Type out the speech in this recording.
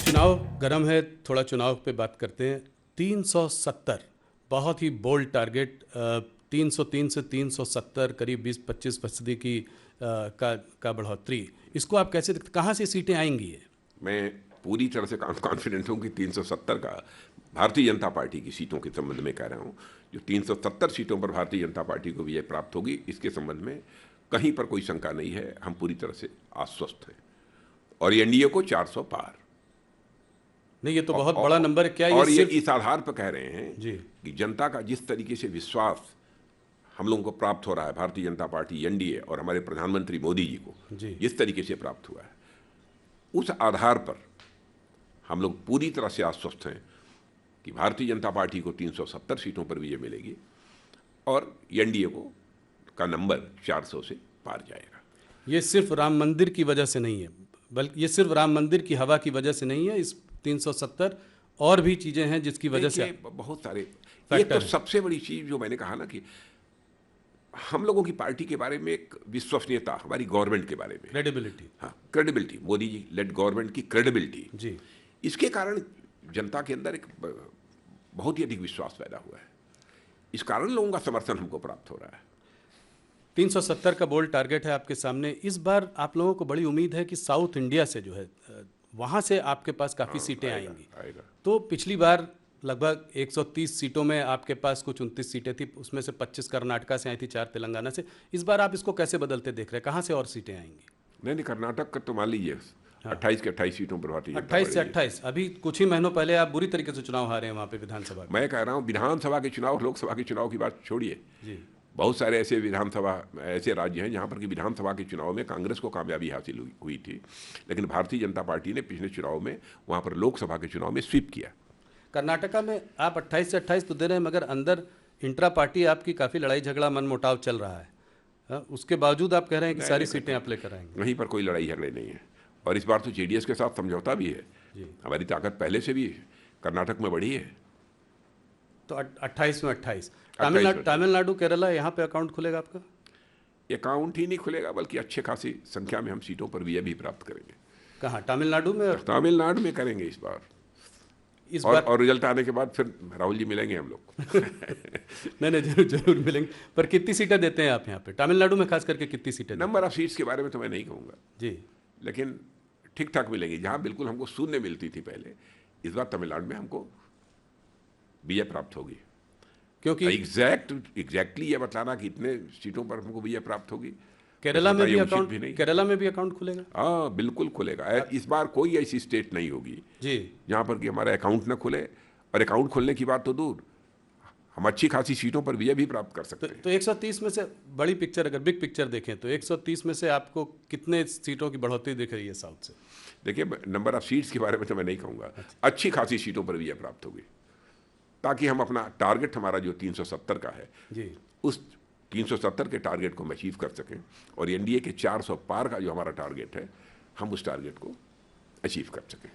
चुनाव गरम है, थोड़ा चुनाव पे बात करते हैं। 370 बहुत ही बोल्ड टारगेट। 303 से 370 करीब 20-25% की का बढ़ोतरी। इसको आप कैसे देखते, कहाँ से सीटें आएंगी ये? मैं पूरी तरह से कॉन्फिडेंट हूँ कि 370 का भारतीय जनता पार्टी की सीटों के संबंध में कह रहा हूँ। जो 370 सीटों पर भारतीय जनता पार्टी को विजय प्राप्त होगी, इसके संबंध में कहीं पर कोई शंका नहीं है। हम पूरी तरह से आश्वस्त हैं। और एनडीए को 400 पार। नहीं, ये तो बहुत बड़ा नंबर है। क्या ये और ये सिर्फ इस आधार पर कह रहे हैं जी कि जनता का जिस तरीके से विश्वास हम लोगों को प्राप्त हो रहा है, भारतीय जनता पार्टी एनडीए और हमारे प्रधानमंत्री मोदी जी को जी जिस तरीके से प्राप्त हुआ है, उस आधार पर हम लोग पूरी तरह से आश्वस्त हैं कि भारतीय जनता पार्टी को 370 सीटों पर विजय मिलेगी और एनडीए को का नंबर 400 से पार जाएगा। ये सिर्फ राम मंदिर की वजह से नहीं है, बल्कि ये सिर्फ राम मंदिर की हवा की वजह से नहीं है। इस 370 और भी चीज़ें हैं जिसकी वजह से बहुत सारे। एक फैक्टर तो है। सबसे बड़ी चीज़ जो मैंने कहा ना कि हम लोगों की पार्टी के बारे में एक विश्वसनीयता, हमारी गवर्नमेंट के बारे में, क्रेडिबिलिटी। हाँ, credibility, Modi ji lead government की क्रेडिबिलिटी, जी, इसके कारण जनता के अंदर एक बहुत ही अधिक विश्वास पैदा हुआ है। इस कारण लोगों का समर्थन हमको प्राप्त हो रहा है। 370 का बोल्ड टारगेट है आपके सामने। इस बार आप लोगों को बड़ी उम्मीद है कि साउथ इंडिया से जो है वहाँ से आपके पास काफ़ी सीटें आएंगी। आएगा। तो पिछली बार लगभग 130 सीटों में आपके पास कुछ 29 सीटें थी, उसमें से 25 कर्नाटका से आई थी, 4 तेलंगाना से। इस बार आप इसको कैसे बदलते देख रहे हैं? कहाँ से और सीटें आएंगी? नहीं, कर्नाटक का तो मान लीजिए 28 के 28 सीटों पर भारतीय जनता 28 से पार्टी। 28। अभी कुछ ही महीनों पहले आप बुरी तरीके से चुनाव हारे हैं वहाँ पे विधानसभा में। मैं कह रहा हूँ विधानसभा के चुनाव, लोकसभा के चुनाव की बात छोड़िए। जी, बहुत सारे ऐसे विधानसभा, ऐसे राज्य हैं जहाँ पर कि विधानसभा के चुनाव में कांग्रेस को कामयाबी हासिल हुई थी, लेकिन भारतीय जनता पार्टी ने पिछले चुनाव में वहाँ पर लोकसभा के चुनाव में स्वीप किया। कर्नाटका में आप 28 से 28 तो दे रहे हैं, मगर अंदर इंट्रा पार्टी आपकी काफ़ी लड़ाई झगड़ा मन मुटाव चल रहा है। उसके बावजूद आप कह रहे हैं कि सारी सीटें आप लेकर आएंगे। वहीं पर कोई लड़ाई झगड़े नहीं है। और इस बार तो जेडीएस के साथ समझौता भी है। हमारी ताकत पहले से भी कर्नाटक में बढ़ी है। तो 28 में 28। 28 में तमिलनाडु, केरला, यहाँ पे अकाउंट खुलेगा आपका? अकाउंट ही नहीं खुलेगा, बल्कि अच्छे खासी संख्या में हम सीटों पर विजय भी प्राप्त करेंगे। कहाँ, तमिलनाडु में? तमिलनाडु में करेंगे इस बार। और रिजल्ट आने के बाद फिर राहुल जी मिलेंगे हम लोग। नहीं, जरूर जरूर मिलेंगे। पर कितनी सीटें देते हैं आप यहाँ पे तमिलनाडु में, खास करके कितनी सीटें? नंबर ऑफ सीट्स के बारे में तो मैं नहीं कहूँगा जी, लेकिन ठीक ठाक मिलेंगी। जहाँ बिल्कुल हमको शून्य मिलती थी पहले, इस बार तमिलनाडु में हमको विजय प्राप्त होगी। क्योंकि एग्जैक्टली ये बताना कि इतने सीटों पर हमको विजय प्राप्त होगी, केरला में भी अकाउंट भी नहीं। केरला में भी अकाउंट खुलेगा? हाँ, बिल्कुल खुलेगा। इस बार कोई ऐसी स्टेट नहीं होगी जी, जहाँ पर कि हमारा अकाउंट न खुले। और अकाउंट खोलने की बात तो दूर, हम अच्छी खासी सीटों पर विजय भी प्राप्त कर सकते हैं। तो 130 में से बड़ी पिक्चर, अगर बिग पिक्चर देखें तो 130 में से आपको कितने सीटों की बढ़ोतरी दिख रही है साउथ से? देखिए, नंबर ऑफ सीट्स के बारे में तो मैं नहीं कहूँगा। अच्छी खासी सीटों पर विजय प्राप्त होगी, ताकि हम अपना टारगेट, हमारा जो 370 का है जी, उस 370 के टारगेट को हम अचीव कर सकें। और एनडीए के 400 पार का जो हमारा टारगेट है, हम उस टारगेट को अचीव कर सकें।